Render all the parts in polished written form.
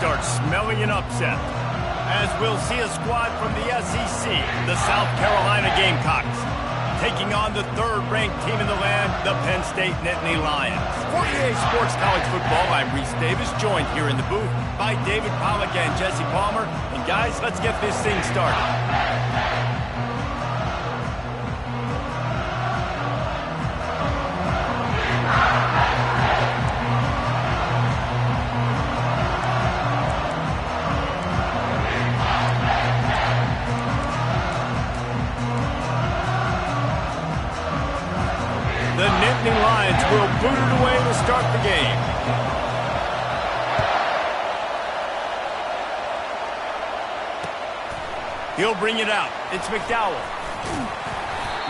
start smelling an upset, as we'll see a squad from the SEC, the South Carolina Gamecocks, taking on the third-ranked team in the land, the Penn State Nittany Lions. For EA Sports College Football, I'm Reese Davis, joined here in the booth by David Pollack and Jesse Palmer. And guys, let's get this thing started. The Nittany Lions will boot it away to start the game. He'll bring it out. It's McDowell.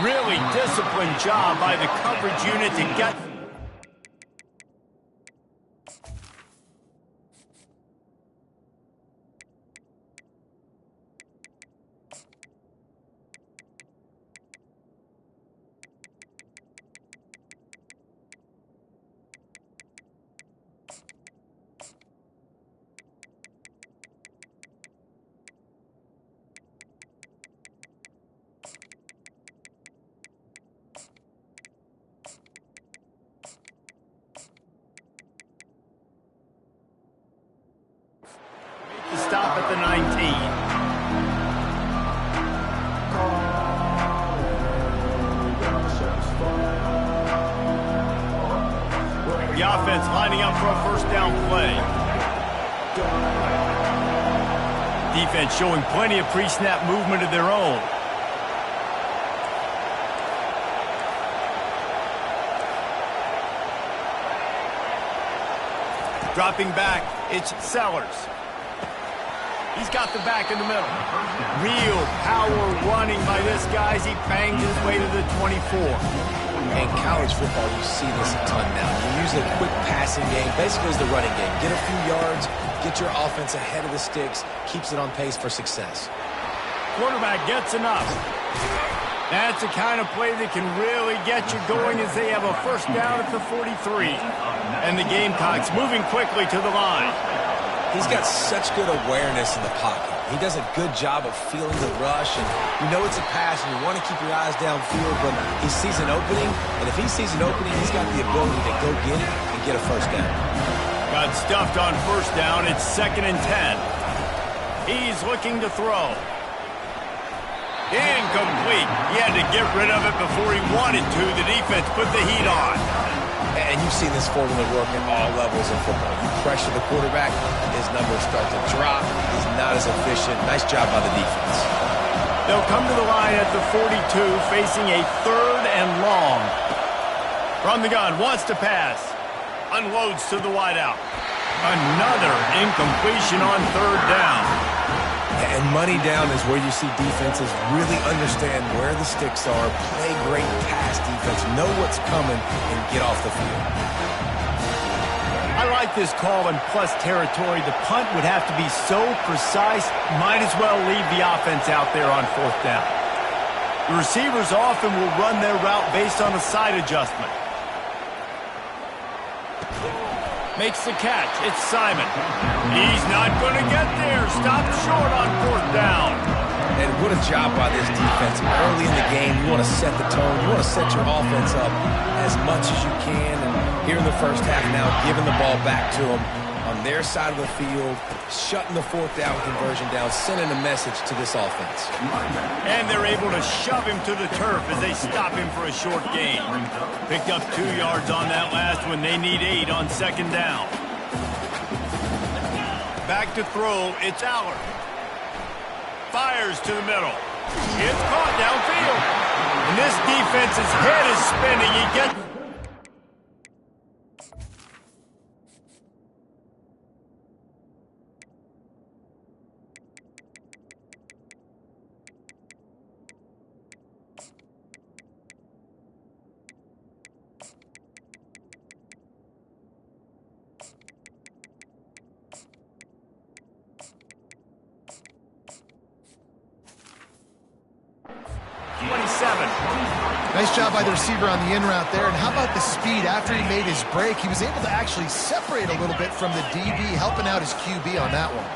Really disciplined job by the coverage unit to get... Stop at the 19. The offense lining up for a first down play. Defense showing plenty of pre-snap movement of their own. Dropping back, it's Sellers. He's got the back in the middle. Real power running by this guy as he bangs his way to the 24. In college football, you see this a ton now. You use a quick passing game. Basically, it's the running game. Get a few yards, get your offense ahead of the sticks, keeps it on pace for success. Quarterback gets enough. That's the kind of play that can really get you going as they have a first down at the 43. And the Gamecocks moving quickly to the line. He's got such good awareness in the pocket. He does a good job of feeling the rush, and you know it's a pass, and you want to keep your eyes downfield, but he sees an opening, and if he sees an opening, he's got the ability to go get it and get a first down. Got stuffed on first down. It's 2nd and 10. He's looking to throw. Incomplete. He had to get rid of it before he wanted to. The defense put the heat on. And you've seen this formula work at all levels of football. You pressure the quarterback, his numbers start to drop. He's not as efficient. Nice job by the defense. They'll come to the line at the 42, facing a 3rd and long. From the gun, wants to pass. Unloads to the wideout. Another incompletion on 3rd down. And money down is where you see defenses really understand where the sticks are, play great pass defense, know what's coming, and get off the field. I like this call in plus territory. The punt would have to be so precise, might as well leave the offense out there on 4th down. The receivers often will run their route based on a side adjustment. Makes the catch. It's Simon. He's not going to get there. Stopped short on 4th down. And what a job by this defense. Early in the game, you want to set the tone. You want to set your offense up as much as you can. And here in the first half now, giving the ball back to them on their side of the field, shutting the 4th down conversion down, sending a message to this offense. And they're able to shove him to the turf as they stop him for a short gain. Picked up 2 yards on that last one. They need 8 on 2nd down. Back to throw. It's Aller. Fires to the middle. It's caught downfield. And this defense's head is spinning. He gets... Nice job by the receiver on the in route there. And how about the speed? After he made his break, he was able to actually separate a little bit from the DB, helping out his QB on that one.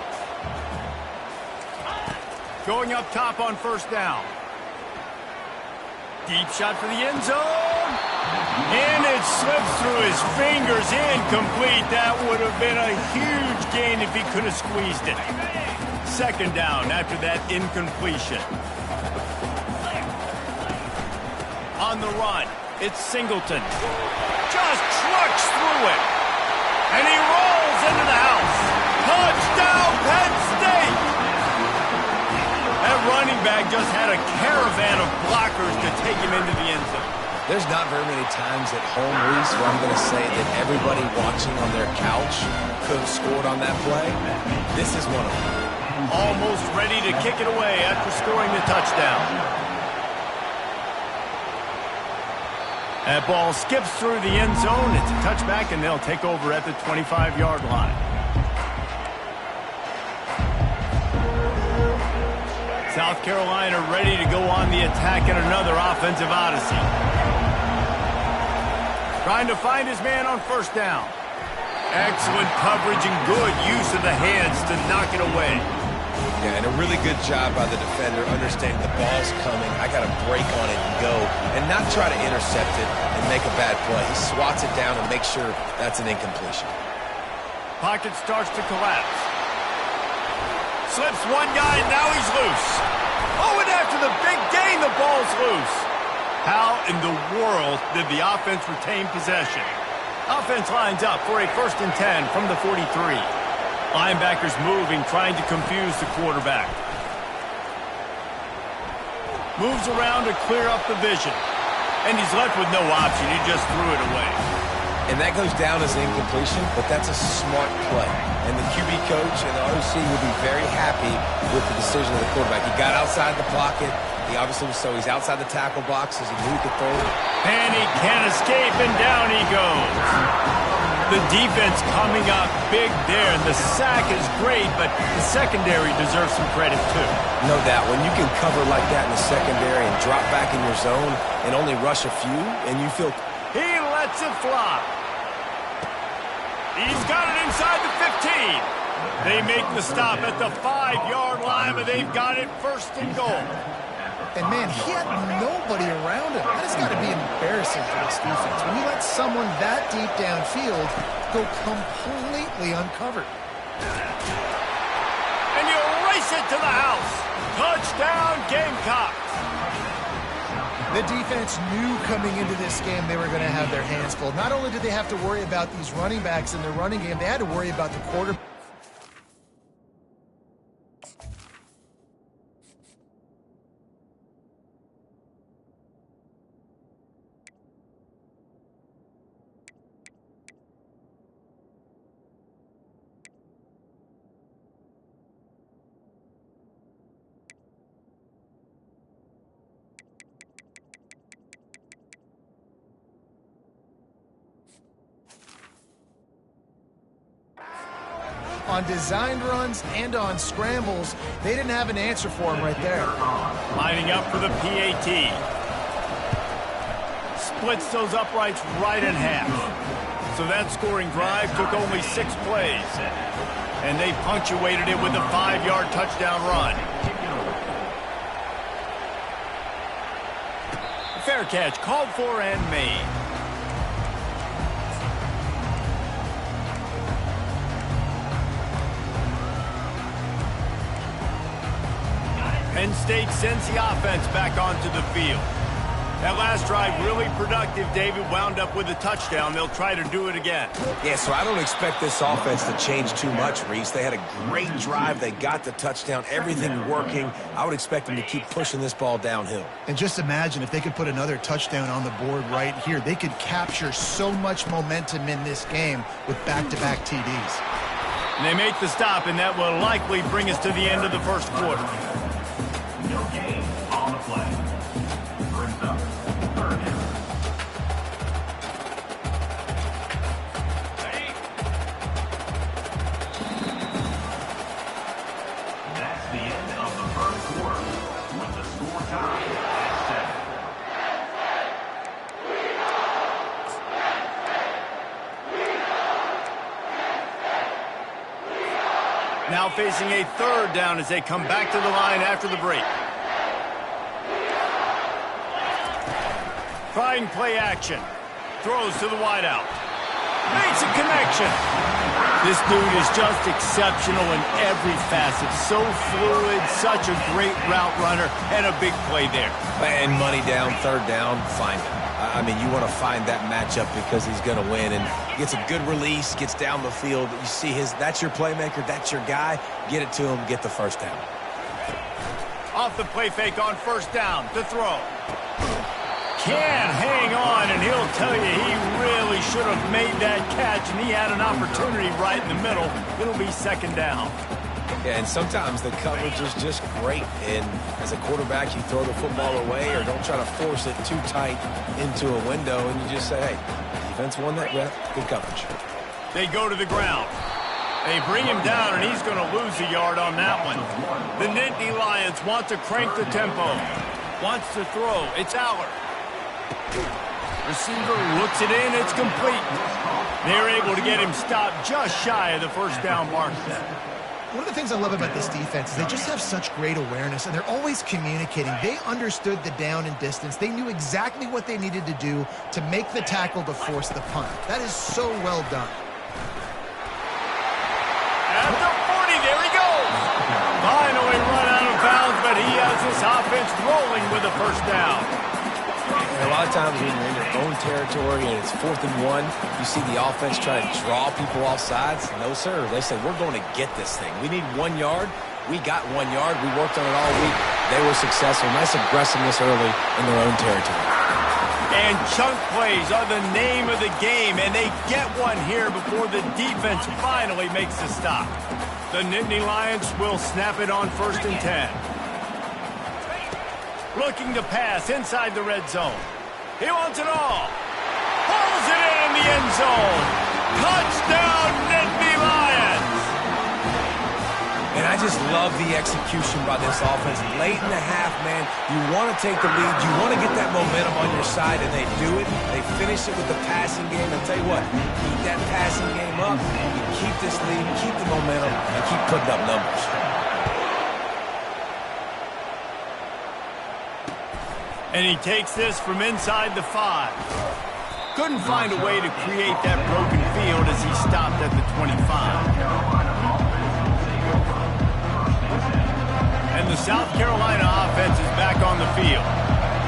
Going up top on first down. Deep shot for the end zone. And it slips through his fingers. Incomplete. That would have been a huge gain if he could have squeezed it. Second down after that incompletion. On the run, it's Singleton. Just trucks through it. And he rolls into the house. Touchdown, Penn State! That running back just had a caravan of blockers to take him into the end zone. There's not very many times at home, Reese, where I'm going to say that everybody watching on their couch could have scored on that play. This is one of them. Almost ready to kick it away after scoring the touchdown. That ball skips through the end zone. It's a touchback, and they'll take over at the 25-yard line. South Carolina ready to go on the attack in another offensive odyssey. Trying to find his man on first down. Excellent coverage and good use of the hands to knock it away. Yeah, and a really good job by the defender understanding the ball's coming. I got to break on it and go and not try to intercept it and make a bad play. He swats it down and makes sure that's an incompletion. Pocket starts to collapse. Slips one guy, and now he's loose. Oh, and after the big gain, the ball's loose. How in the world did the offense retain possession? Offense lines up for a 1st and 10 from the 43. Linebackers moving, trying to confuse the quarterback. Moves around to clear up the vision. And he's left with no option. He just threw it away. And that goes down as an incompletion, but that's a smart play. And the QB coach and the OC will be very happy with the decision of the quarterback. He got outside the pocket. He obviously was, so he's outside the tackle box as he moved the throw. And he can't escape, and down he goes. The defense coming up big there, and the sack is great, but the secondary deserves some credit too. No doubt. When you can cover like that in the secondary and drop back in your zone and only rush a few, and you feel... He lets it fly. He's got it inside the 15. They make the stop at the 5-yard line, but they've got it 1st and goal. And, man, he had nobody around him. That has got to be embarrassing for this defense. When you let someone that deep downfield go completely uncovered. And you race it to the house. Touchdown, Gamecocks. The defense knew coming into this game they were going to have their hands full. Not only did they have to worry about these running backs in their running game, they had to worry about the quarterback. On designed runs and on scrambles, they didn't have an answer for him right there. Lining up for the PAT. Splits those uprights right in half. So that scoring drive took only 6 plays. And they punctuated it with a 5-yard touchdown run. Fair catch called for and made. Penn State sends the offense back onto the field. That last drive really productive. David wound up with a touchdown. They'll try to do it again. Yeah, so I don't expect this offense to change too much, Reese. They had a great drive. They got the touchdown. Everything working. I would expect them to keep pushing this ball downhill. And just imagine if they could put another touchdown on the board right here. They could capture so much momentum in this game with back-to-back TDs. And they make the stop, and that will likely bring us to the end of the first quarter. No gain on the play. Brings up 3rd down. That's the end of the first quarter with the score tied at 7. now facing a third down as they come back to the line after the break. Trying play action. Throws to the wideout. Makes a connection. This dude is just exceptional in every facet. So fluid, such a great route runner, and a big play there. And money down, third down, find him. I mean, you want to find that matchup because he's going to win. And gets a good release, gets down the field. You see that's your playmaker, that's your guy. Get it to him, get the first down. Off the play fake on first down, to throw. Can't hang on, and he'll tell you he really should have made that catch, and he had an opportunity right in the middle. It'll be second down. Yeah, and sometimes the coverage is just great. And as a quarterback, you throw the football away or don't try to force it too tight into a window, and you just say, hey, defense won that rep, good coverage. They go to the ground. They bring him down, and he's going to lose a yard on that one. The Nittany Lions want to crank the tempo. Wants to throw. It's Aller. Receiver looks it in. It's complete. They're able to get him stopped just shy of the first down mark. One of the things I love about this defense is they just have such great awareness, and they're always communicating. They understood the down and distance. They knew exactly what they needed to do to make the tackle to force the punt. That is so well done. At the 40, there he goes. Finally run out of bounds, but he has this offense rolling with a first down. And a lot of times when you're in your own territory and it's 4th and 1, you see the offense try to draw people off sides. No, sir. They say, we're going to get this thing. We need 1 yard. We got 1 yard. We worked on it all week. They were successful. Nice aggressiveness early in their own territory. And chunk plays are the name of the game, and they get one here before the defense finally makes the stop. The Nittany Lions will snap it on 1st and 10. Looking to pass inside the red zone. He wants it all. Pulls it in the end zone. Touchdown, Nittany Lions. And I just love the execution by this offense. Late in the half, man, you want to take the lead. You want to get that momentum on your side, and they do it. They finish it with the passing game. I'll tell you what, keep that passing game up. You keep this lead, keep the momentum, and keep putting up numbers. And he takes this from inside the 5. Couldn't find a way to create that broken field as he stopped at the 25. And the South Carolina offense is back on the field.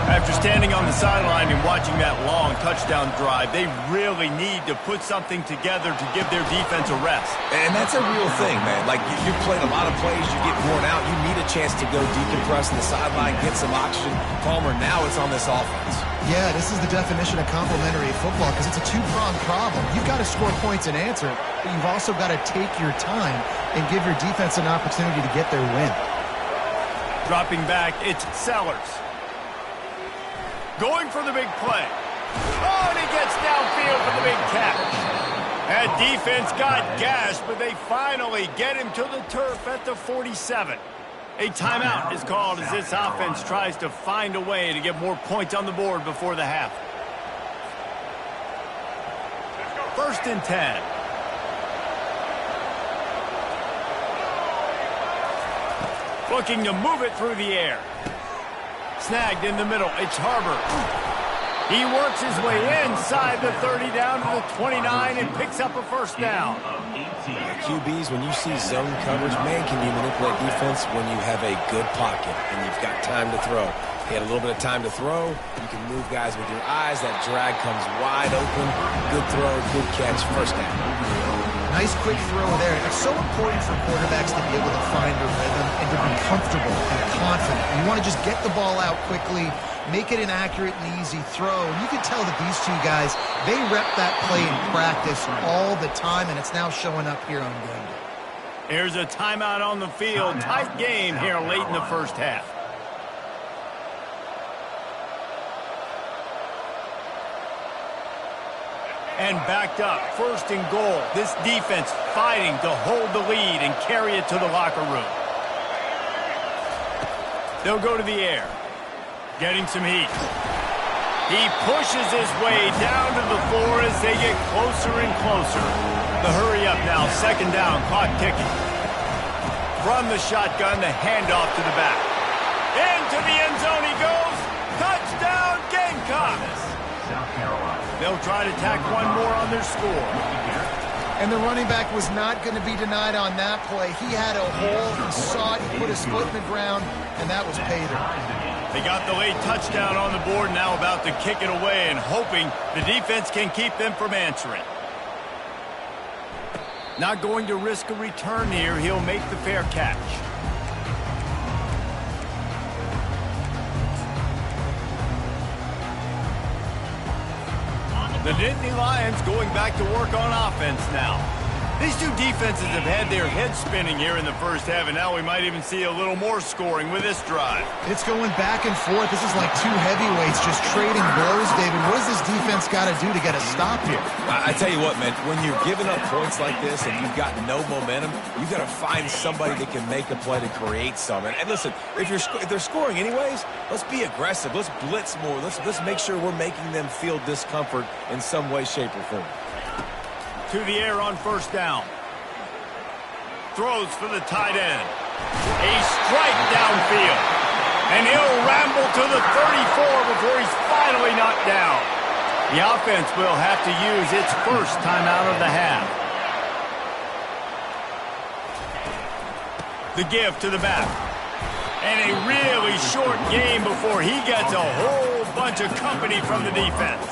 After standing on the sideline and watching that long touchdown drive, they really need to put something together to give their defense a rest. And that's a real thing, man. Like, you've played a lot of plays, you get worn out, you need a chance to go decompress on the sideline, get some oxygen. Palmer, now it's on this offense. Yeah, this is the definition of complementary football because it's a two-pronged problem. You've got to score points and answer, but you've also got to take your time and give your defense an opportunity to get their win. Dropping back, it's Sellers. Going for the big play. Oh, and he gets downfield for the big catch. That defense got gashed, but they finally get him to the turf at the 47. A timeout is called as this offense tries to find a way to get more points on the board before the half. 1st and 10. Looking to move it through the air. Snagged in the middle. It's Harbor. He works his way inside the 30 down to the 29 and picks up a first down. QBs, when you see zone coverage, man, can you manipulate defense when you have a good pocket and you've got time to throw. He had a little bit of time to throw. You can move guys with your eyes. That drag comes wide open. Good throw, good catch, first down. Nice quick throw there. It's so important for quarterbacks to be able to find a rhythm and to be comfortable and confident. You want to just get the ball out quickly, make it an accurate and easy throw. And you can tell that these two guys, they rep that play in practice all the time, and it's now showing up here on game day. Here's a timeout on the field. Tight game here late in the first half. And backed up, 1st and goal. This defense fighting to hold the lead and carry it to the locker room. They'll go to the air. Getting some heat. He pushes his way down to the floor as they get closer and closer. The hurry up now, 2nd down, clock ticking. From the shotgun, the handoff to the back. Into the end zone he goes. Touchdown, Gamecocks. South Carolina. They'll try to tack one more on their score. And the running back was not going to be denied on that play. He had a hole, he saw it, he put his foot in the ground, and that was pay dirt. They got the late touchdown on the board, now about to kick it away and hoping the defense can keep them from answering. Not going to risk a return here. He'll make the fair catch. The Nittany Lions going back to work on offense now. These two defenses have had their heads spinning here in the first half, and now we might even see a little more scoring with this drive. It's going back and forth. This is like two heavyweights just trading blows, David. What does this defense got to do to get a stop here? I tell you what, man, when you're giving up points like this and you've got no momentum, you've got to find somebody that can make a play to create some. And listen, if they're scoring anyways, let's be aggressive. Let's blitz more. Let's make sure we're making them feel discomfort in some way, shape, or form. To the air on first down. Throws for the tight end. A strike downfield. And he'll ramble to the 34 before he's finally knocked down. The offense will have to use its first timeout of the half. The give to the back. And a really short game before he gets a whole bunch of company from the defense.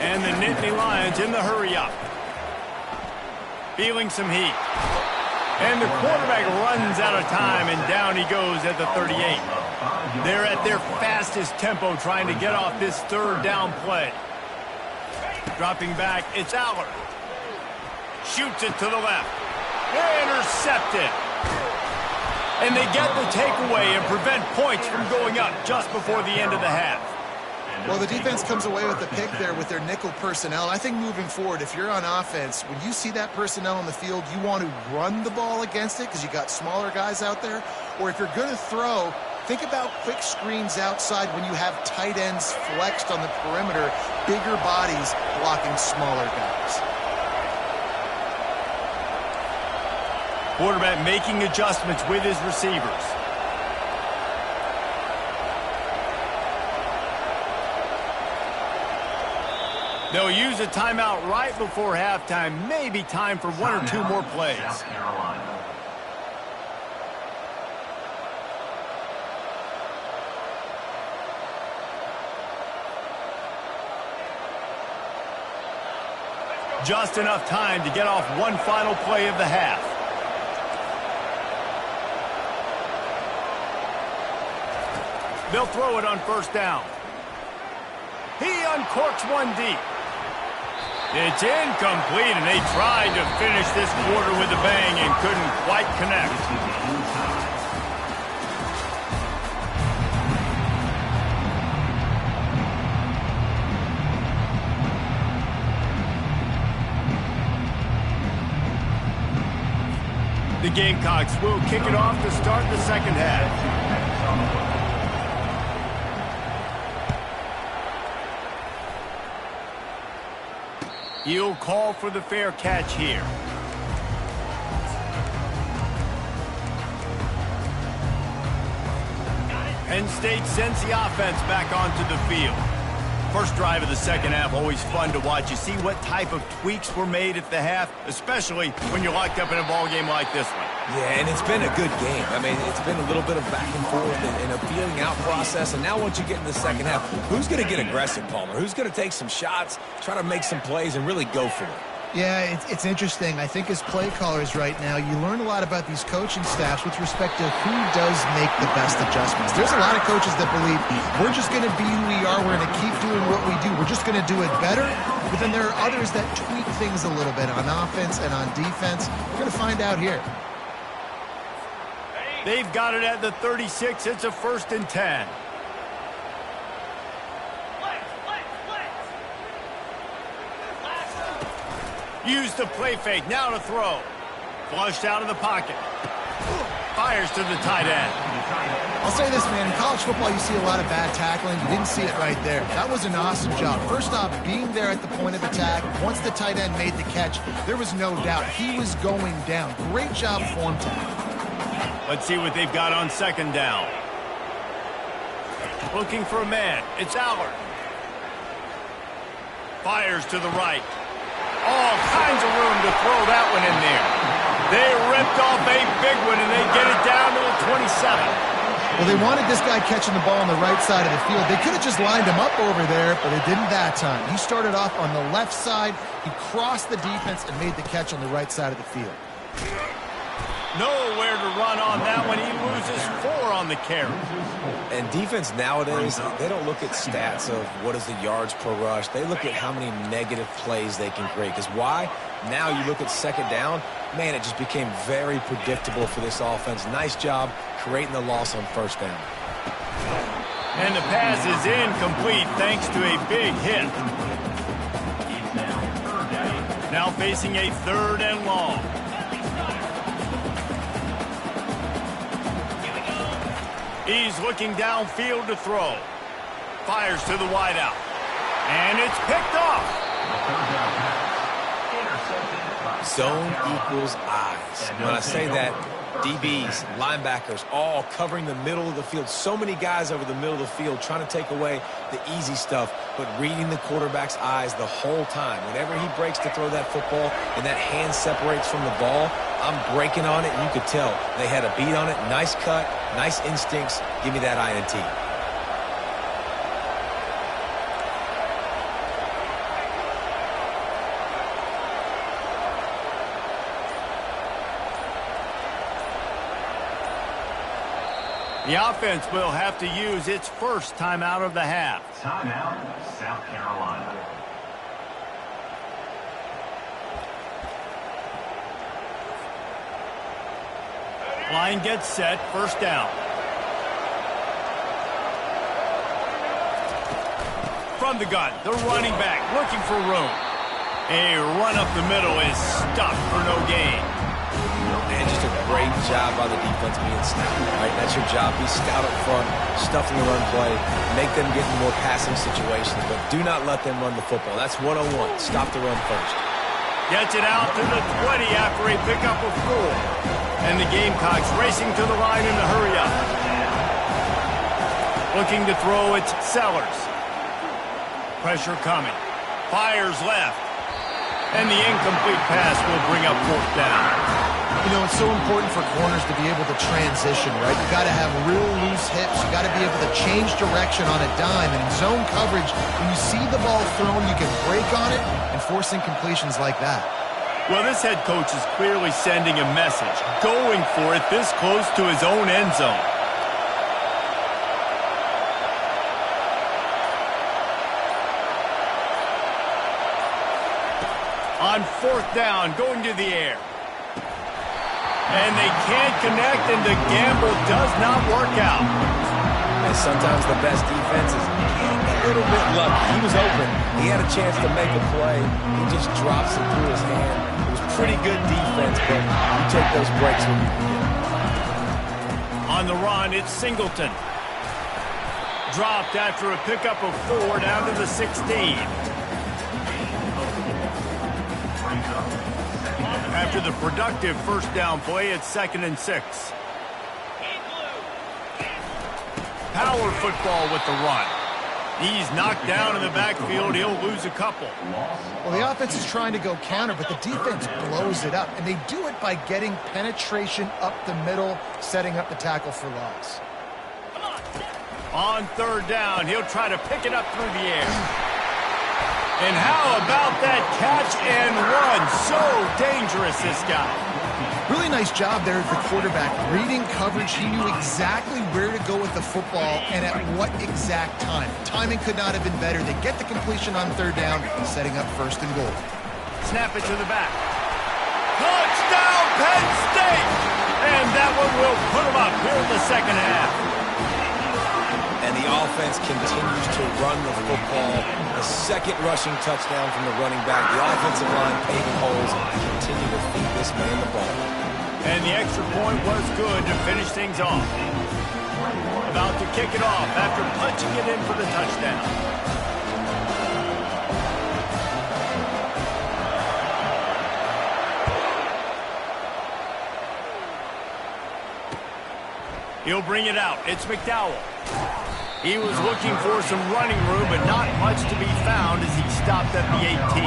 And the Nittany Lions in the hurry-up. Feeling some heat. And the quarterback runs out of time, and down he goes at the 38. They're at their fastest tempo trying to get off this third down play. Dropping back, it's Aller. Shoots it to the left. Intercepted. And they get the takeaway and prevent points from going up just before the end of the half. Well, the defense comes away with the pick there with their nickel personnel. I think moving forward, if you're on offense, when you see that personnel on the field, you want to run the ball against it because you got smaller guys out there. Or if you're going to throw, think about quick screens outside when you have tight ends flexed on the perimeter, bigger bodies blocking smaller guys. Quarterback making adjustments with his receivers. They'll use a timeout right before halftime. Maybe time for one or two more plays. South Carolina. Just enough time to get off one final play of the half. They'll throw it on first down. He uncorks one deep. It's incomplete, and they tried to finish this quarter with a bang and couldn't quite connect. The Gamecocks will kick it off to start the second half. He'll call for the fair catch here. Penn State sends the offense back onto the field. First drive of the second half, always fun to watch. You see what type of tweaks were made at the half, especially when you're locked up in a ball game like this one. Yeah, and it's been a good game. I mean, it's been a little bit of back and forth and a feeling out process. And now once you get in the second half, who's going to get aggressive, Palmer? Who's going to take some shots, try to make some plays, and really go for it? Yeah, it's interesting. I think as play callers right now, you learn a lot about these coaching staffs with respect to who does make the best adjustments. There's a lot of coaches that believe we're just going to be who we are. We're going to keep doing what we do. We're just going to do it better. But then there are others that tweak things a little bit on offense and on defense. We're going to find out here. They've got it at the 36. It's a 1st and 10. Use the play fake. Now to throw. Flushed out of the pocket. Fires to the tight end. I'll say this, man. In college football, you see a lot of bad tackling. You didn't see it right there. That was an awesome job. First off, being there at the point of attack. Once the tight end made the catch, there was no doubt he was going down. Great job form tackling. Let's see what they've got on second down. Looking for a man. It's Allard. Fires to the right. All kinds of room to throw that one in there. They ripped off a big one, and they get it down to the 27. Well, they wanted this guy catching the ball on the right side of the field. They could have just lined him up over there, but they didn't that time. He started off on the left side. He crossed the defense and made the catch on the right side of the field. Nowhere to run on that one. He loses 4 on the carry. And defense nowadays, they don't look at stats of what is the yards per rush. They look at how many negative plays they can create. Because why? Now you look at second down, man, it just became very predictable for this offense. Nice job creating the loss on first down. And the pass is incomplete thanks to a big hit. Now facing a 3rd and long. He's looking downfield to throw. Fires to the wideout. And it's picked off. Zone equals eyes. When I say that, DBs, linebackers, all covering the middle of the field. So many guys over the middle of the field trying to take away the easy stuff, but reading the quarterback's eyes the whole time. Whenever he breaks to throw that football and that hand separates from the ball, I'm breaking on it, and you could tell they had a beat on it. Nice cut, nice instincts. Give me that INT. The offense will have to use its first timeout of the half. Timeout, South Carolina. Line gets set, first down. From the gun, the running back looking for room. A run up the middle is stuffed for no gain. And just a great job by the defense being stout, right? That's your job. Be stout up front, stuff in the run play, make them get in more passing situations, but do not let them run the football. That's 101. Stop the run first. Gets it out to the 20 after a pickup of 4. And the Gamecocks racing to the line in the hurry up. Looking to throw, it's Sellers. Pressure coming. Fires left. And the incomplete pass will bring up 4th down. You know, it's so important for corners to be able to transition, right? You got to have real loose hips. You got to be able to change direction on a dime. And in zone coverage, when you see the ball thrown, you can break on it and force incompletions like that. Well, this head coach is clearly sending a message, going for it this close to his own end zone. On 4th down, going to the air. And they can't connect, and the gamble does not work out. And sometimes the best defense is getting a little bit lucky. He was open. He had a chance to make a play. He just drops it through his hand. It was pretty good defense, but you take those breaks when you can get them. On the run, it's Singleton. Dropped after a pickup of 4 down to the 16. After the productive first down play, it's 2nd and 6. Power football with the run. He's knocked down in the backfield. He'll lose a couple. Well, the offense is trying to go counter, but the defense blows it up. And they do it by getting penetration up the middle, setting up the tackle for loss. On 3rd down, he'll try to pick it up through the air. And how about that catch and run? So dangerous, this guy. Really nice job there at the quarterback. Reading coverage, he knew exactly where to go with the football and at what exact time. Timing could not have been better. They get the completion on 3rd down, setting up 1st and goal. Snap it to the back. Touchdown, Penn State! And that one will put them up here in the 2nd half. And the offense continues to run the football. The 2nd rushing touchdown from the running back. The offensive line paving holes and continue to feed this man the ball. And the extra point was good to finish things off. About to kick it off after punching it in for the touchdown. He'll bring it out. It's McDowell. He was looking for some running room, but not much to be found as he stopped at the 18.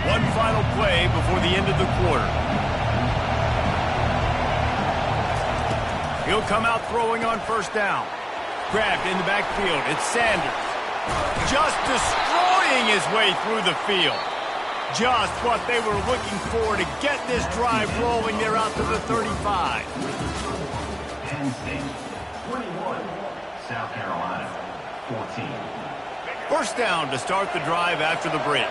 One final play before the end of the quarter. He'll come out throwing on first down. Grabbed in the backfield. It's Sanders. Just destroying his way through the field. Just what they were looking for to get this drive rolling there out to the 35. Penn State, 21. South Carolina, 14. First down to start the drive after the break.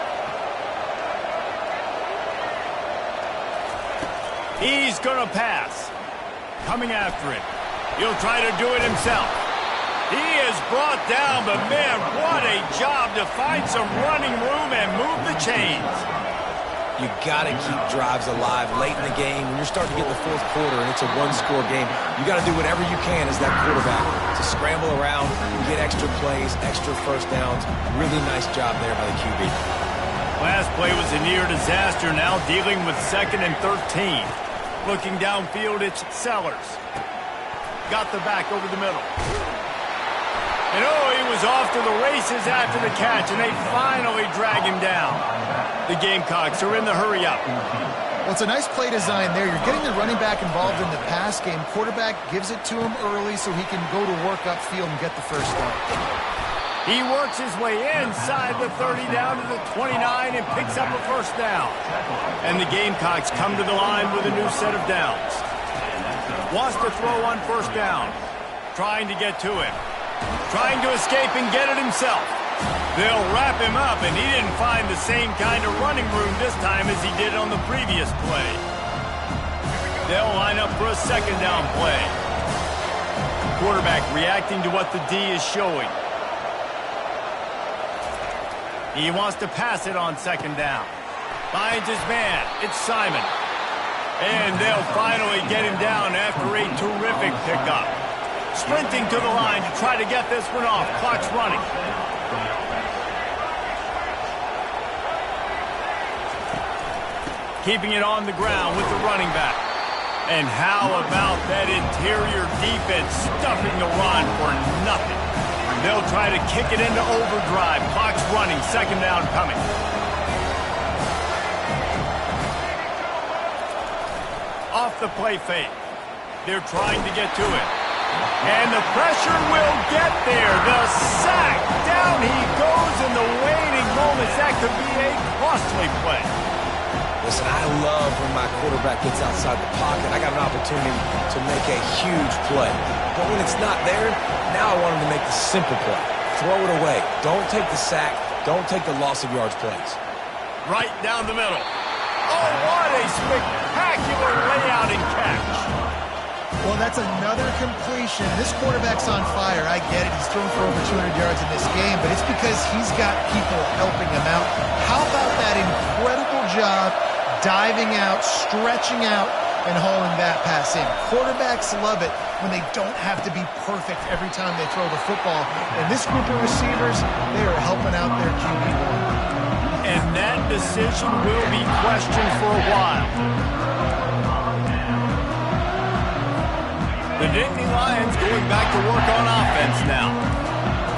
He's going to pass. Coming after it. He'll try to do it himself. He is brought down, but man, what a job to find some running room and move the chains. You got to keep drives alive late in the game. When you're starting to get in the fourth quarter and it's a one-score game, you got to do whatever you can as that quarterback to scramble around, get extra plays, extra first downs. Really nice job there by the QB. Last play was a near disaster, now dealing with 2nd and 13. Looking downfield, it's Sellers. Got the back over the middle. And oh, he was off to the races after the catch, and they finally drag him down. The Gamecocks are in the hurry-up. Well, it's a nice play design there. You're getting the running back involved in the pass game. Quarterback gives it to him early so he can go to work upfield and get the first down. He works his way inside the 30 down to the 29 and picks up a first down. And the Gamecocks come to the line with a new set of downs. Wants to throw on first down. Trying to get to him. Trying to escape and get it himself. They'll wrap him up, and he didn't find the same kind of running room this time as he did on the previous play. They'll line up for a second down play. Quarterback reacting to what the D is showing. He wants to pass it on second down. Finds his man. It's Simon. And they'll finally get him down after a terrific pickup. Sprinting to the line to try to get this one off. Clock's running. Keeping it on the ground with the running back. And how about that interior defense stuffing the run for nothing? They'll try to kick it into overdrive. Clock's running. Second down coming. Off the play fake. They're trying to get to it. And the pressure will get there. The sack. Down he goes in the waning moments. That could be a costly play. Listen, I love when my quarterback gets outside the pocket. I got an opportunity to make a huge play. But when it's not there, now I want him to make the simple play. Throw it away. Don't take the sack. Don't take the loss of yards plays. Right down the middle. Oh, what a spectacular layout and catch. Well, that's another completion. This quarterback's on fire. I get it. He's thrown for over 200 yards in this game, but it's because he's got people helping him out. How about that incredible job diving out, stretching out, and hauling that pass in? Quarterbacks love it when they don't have to be perfect every time they throw the football. And this group of receivers, they are helping out their QB1. And that decision will be questioned for a while. The Nittany Lions going back to work on offense now.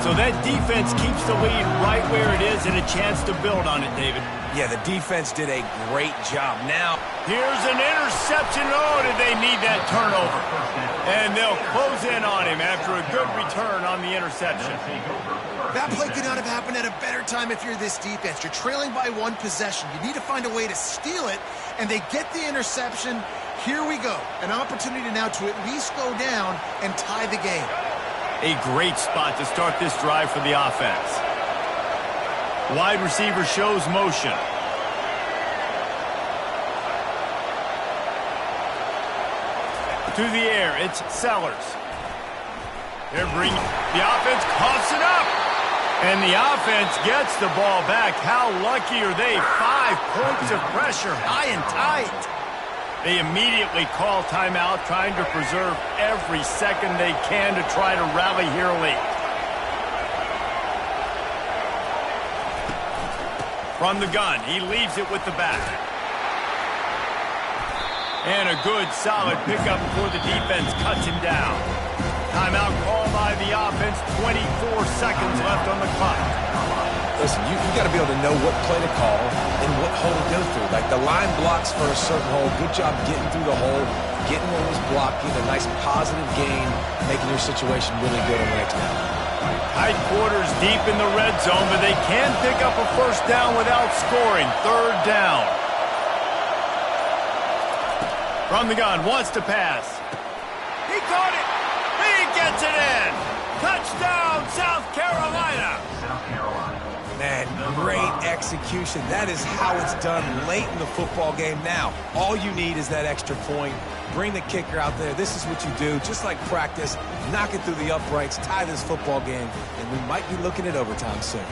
So that defense keeps the lead right where it is and a chance to build on it, David. Yeah, the defense did a great job. Now, here's an interception. Oh, did they need that turnover? And they'll close in on him after a good return on the interception. That play could not have happened at a better time if you're this defense. You're trailing by one possession. You need to find a way to steal it, and they get the interception. Here we go. An opportunity now to at least go down and tie the game. A great spot to start this drive for the offense. Wide receiver shows motion. To the air, it's Sellers. They're bringing the offense, coughs it up. And the offense gets the ball back. How lucky are they? 5 points of pressure, high and tight. They immediately call timeout, trying to preserve every second they can to try to rally here late. From the gun, he leaves it with the back. And a good, solid pickup before the defense cuts him down. Timeout called by the offense, 24 seconds left on the clock. Listen, you got to be able to know what play to call and what hole to go through. Like the line blocks for a certain hole. Good job getting through the hole, getting what was blocking, a nice positive gain, making your situation really good on the next down. Tight quarters deep in the red zone, but they can pick up a first down without scoring. Third down. From the gun, wants to pass. He caught it. He gets it in. Touchdown, South Carolina. South Carolina. Man, great execution. That is how it's done late in the football game. Now, all you need is that extra point. Bring the kicker out there. This is what you do. Just like practice, knock it through the uprights, tie this football game, and we might be looking at overtime soon.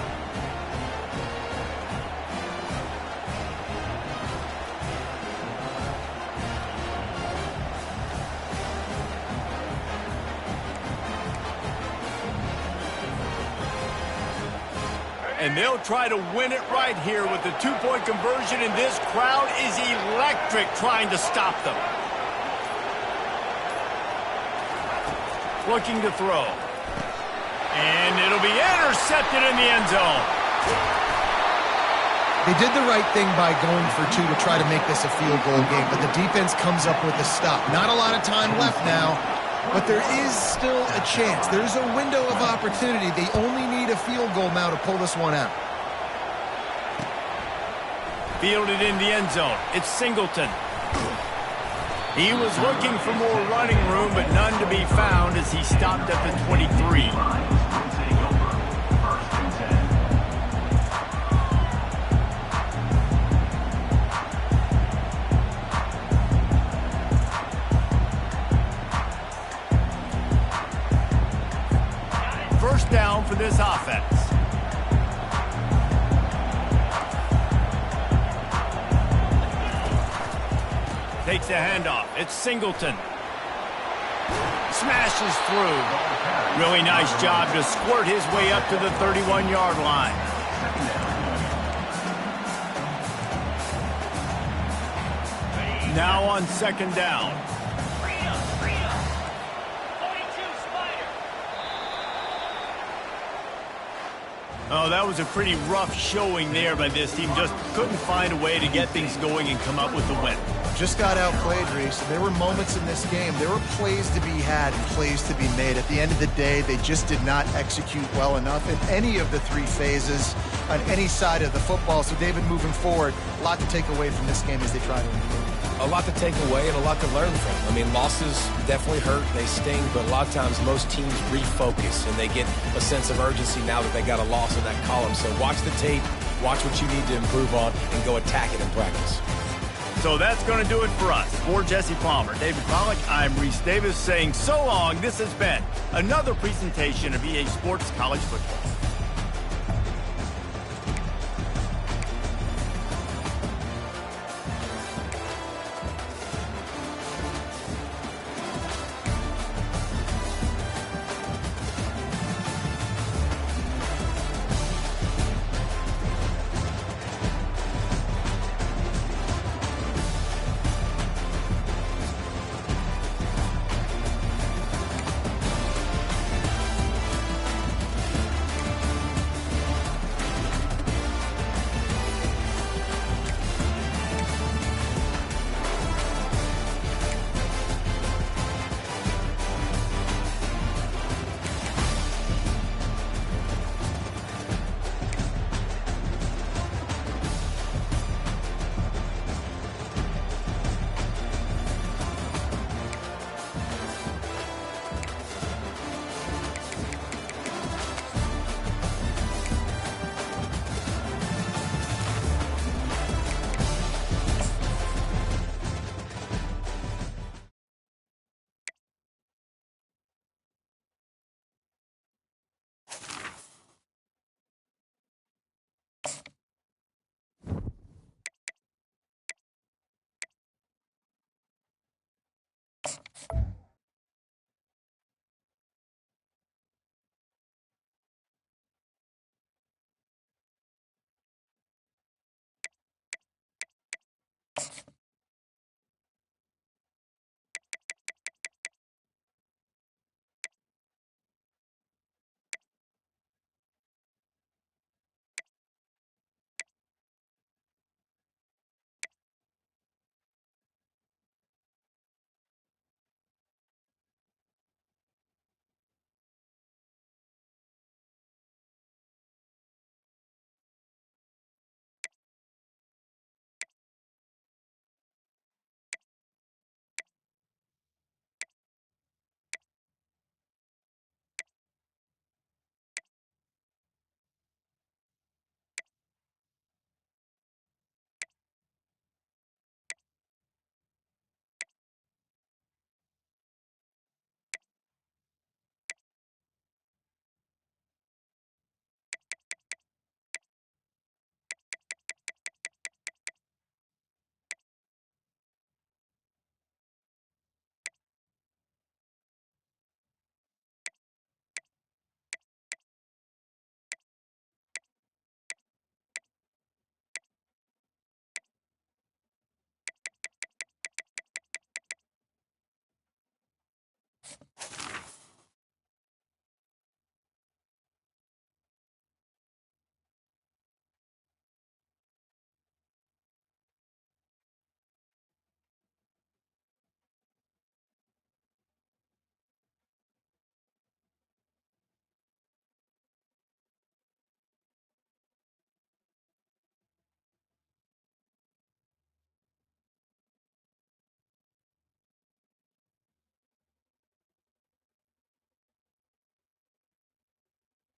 And they'll try to win it right here with the two-point conversion, and this crowd is electric trying to stop them. Looking to throw. And it'll be intercepted in the end zone. They did the right thing by going for two to try to make this a field goal game, but the defense comes up with a stop. Not a lot of time left now, but there is still a chance. There's a window of opportunity. They only need a field goal now to pull this one out. Fielded in the end zone. It's Singleton. He was looking for more running room, but none to be found as he stopped at the 23. Lions will take over. First and 10. First down for this offense. Takes the handoff. It's Singleton. Smashes through. Really nice job to squirt his way up to the 31-yard line. Now on second down. Oh, that was a pretty rough showing there by this team. Just couldn't find a way to get things going and come up with the win. Just got outplayed, Reese. There were moments in this game. There were plays to be had and plays to be made. At the end of the day, they just did not execute well enough in any of the three phases on any side of the football. So, David, moving forward, a lot to take away from this game as they try to improve. A lot to take away and a lot to learn from. I mean, losses definitely hurt, they sting, but a lot of times most teams refocus and they get a sense of urgency now that they got a loss in that column. So watch the tape, watch what you need to improve on, and go attack it in practice. So that's going to do it for us. For Jesse Palmer, David Pollack, I'm Reese Davis saying so long. This has been another presentation of EA Sports College Football.